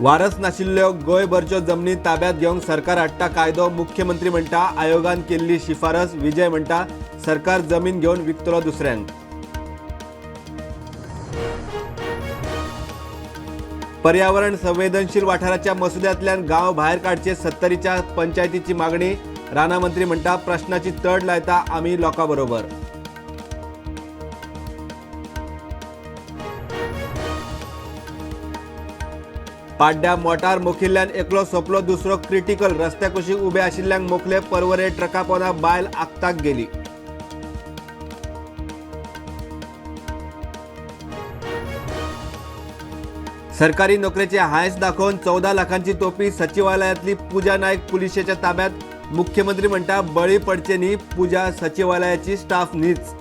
वारस नाशिल्ल्यो गोंयभरच्यो जमनी ताब्यात घेवंक सरकार हाडटा कायदो. मुख्यमंत्री म्हणटा आयोगान केल्ली शिफारस. विजय म्हणटा सरकार जमीन घेवन विकतलो दुसऱ्यांक. पर्यावरण संवेदनशील वाठाराच्या मसुद्यांतल्यान गांव भायर काडचे 70च्या पंचायतीची मागणी. राणा मंत्री म्हणटा प्रश्नाची तड लायता आमी लोकां बरोबर. पाड्ड्या मोटार मोखिल्ल्यान एकलो सोंपलो, दुसरो क्रिटिकल. रस्त्या कुशीक उबे आशिल्ल्यांक मोखले परवरे. ट्रका पोंदा बायल आगताक गेली. सरकारी नोकरेचे हायस दाखोवन 14 लाखांची तोपी. सचिवालयातली पूजा नायक पुलिशेच्या ताब्यात. मुख्यमंत्री म्हणटा बळी पडचे न्ही, पूजा सचिवालयाची स्टाफ न्हीच.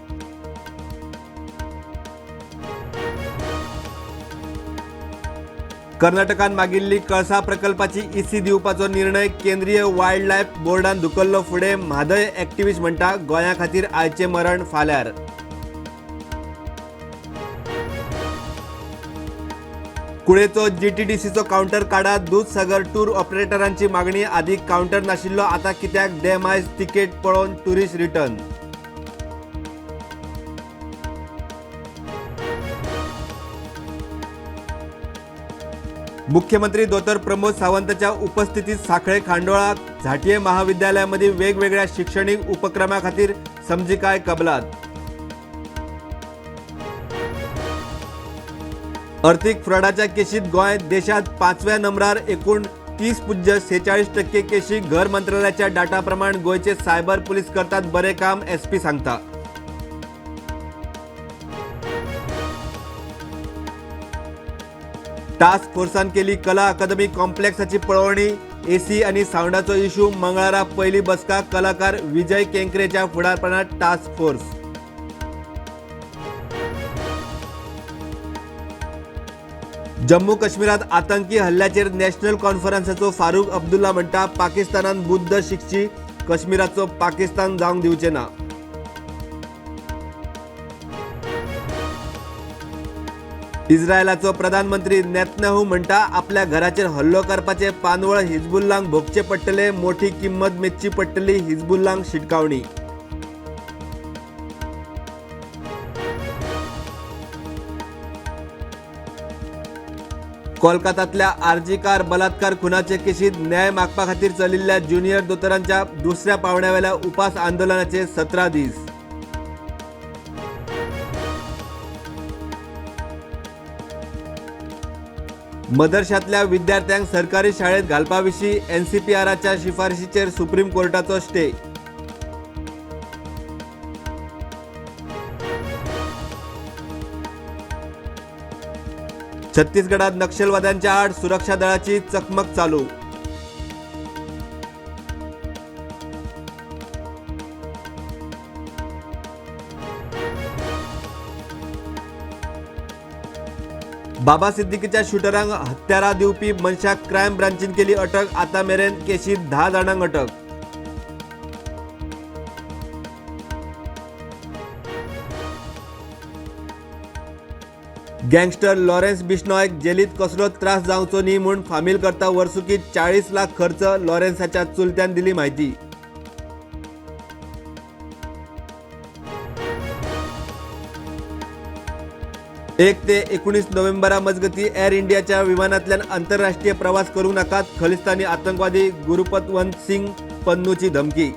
कर्नाटकान मागिल्ली कळसा प्रकल्पाची ईसी दिवपाचो निर्णय. केंद्रीय वायल्ड लायफ बोर्डान धुकल्लो फुडें. म्हादय एक्टिव्हिस्ट म्हणटा गोंया खातीर आयचे मरण फाल्यार. कुळेचो जीटीडीसीचो कावंटर काडात. दूधसागर टूर ऑपरेटरांची मागणी. आदी कावंटर नाशिल्लो, आतां कित्याक डेमायज तिकेट पळोवन टुरिस्ट रिटर्न. मुख्यमंत्री दोतर प्रमोद सावंतच्या उपस्थितीत साखळे खांडोळा. झांटये महाविद्यालयामध्ये वेगवेगळ्या शैक्षणिक उपक्रमा खातीर समजिकाय कबलात. अर्थीक फ्रॉडाच्या केशीत गोंय देशात 5व्या नंबरार. एकूण 30.46% केशी. घर मंत्रालयाच्या डाटा प्रमाण गोंयचे सायबर पुलीस करतात बरे काम, एसपी सांगता. टास्क फोर्सान केली कला अकादमी कॉम्प्लेक्साची पळोवणी. एसी आनी सावंडाचो इशू. मंगळारा पयली बसका. कलाकार विजय केंकरेच्या फुडारपणात टास्क फोर्स. जम्मू काश्मीरात आतंकी हल्ल्याचेर नॅशनल कॉन्फरन्साचो फारूक अब्दुल्ला म्हणटा पाकिस्तानान बुद्ध शिकची. काश्मीराचो पाकिस्तान जावंक दिवचे ना. इस्रायलाचो प्रधानमंत्री नेतन्याहू म्हणटा आपल्या घराचेर हल्लो करपाचे पानवळ हिजबुल्लांक भोगचे पडटले. मोठी किंमत मेजची पडटली. हिजबुल्लांक शिटकावणी. कोलकातांतल्या आरजी कार बलात्कार खुनाचे केशीत न्याय मागपा खातीर चलिल्ल्या ज्युनियर दोतोरांच्या दुसऱ्या पावंड्यावेल्या उपास आंदोलनाचे 17 दीस. मदरशातल्या विद्यार्थ्यांक सरकारी शाळेत घालपाविशीं एनसीपीआरच्या शिफारशीचेर सुप्रीम कोर्टाचो स्टे. छत्तीसगडात नक्षलवाद्यांच्या आड सुरक्षा दळाची चकमक चालू. बाबा सिद्दीकीच्या शूटरांक हत्यारा दिवपी मनशाक क्रायम ब्रांचीन केली अटक. आतां मेरेन केशीत 10 जाणांक अटक. गँगस्टर लॉरेन्स बिश्नॉयक जेलीत कसलो त्रास जावचो न्ही म्हूण फामील करता वर्सुकी 40 लाख खर्च. लॉरेन्साच्या चुलत्यान दिली म्हायती. एक ते 19 नोव्हेंबरा मजगती एअर इंडियाच्या विमानांतल्यान आंतरराष्ट्रीय प्रवास करूंक नाकात. खलिस्तानी आतंकवादी गुरुपतवंत सिंग पन्नूची धमकी.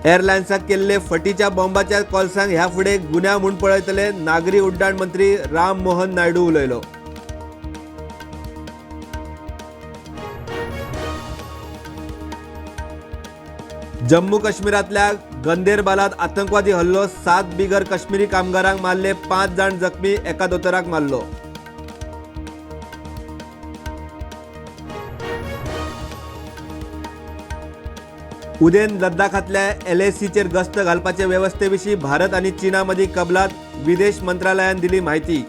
एअरलायन्साक केल्ले फटीच्या बॉम्बाच्या कॉल्सांक ह्या फुडें गुन्यांव म्हूण पळयतले. नागरी उड्डाण मंत्री राम मोहन नायडू उलयलो. जम्मू काश्मीरातल्या गंदेरबालात आतंकवादी हल्लो. 7 बिगर काश्मीरी कामगारांक मारले. 5 जाण जखमी. एका दोतोराक मारलो. उदेन लद्दाखातल्या LACचेर गस्त घालपाचे वेवस्थे विशीं भारत आनी चीना मदीं कबलात. विदेश मंत्रालयान दिली म्हायती.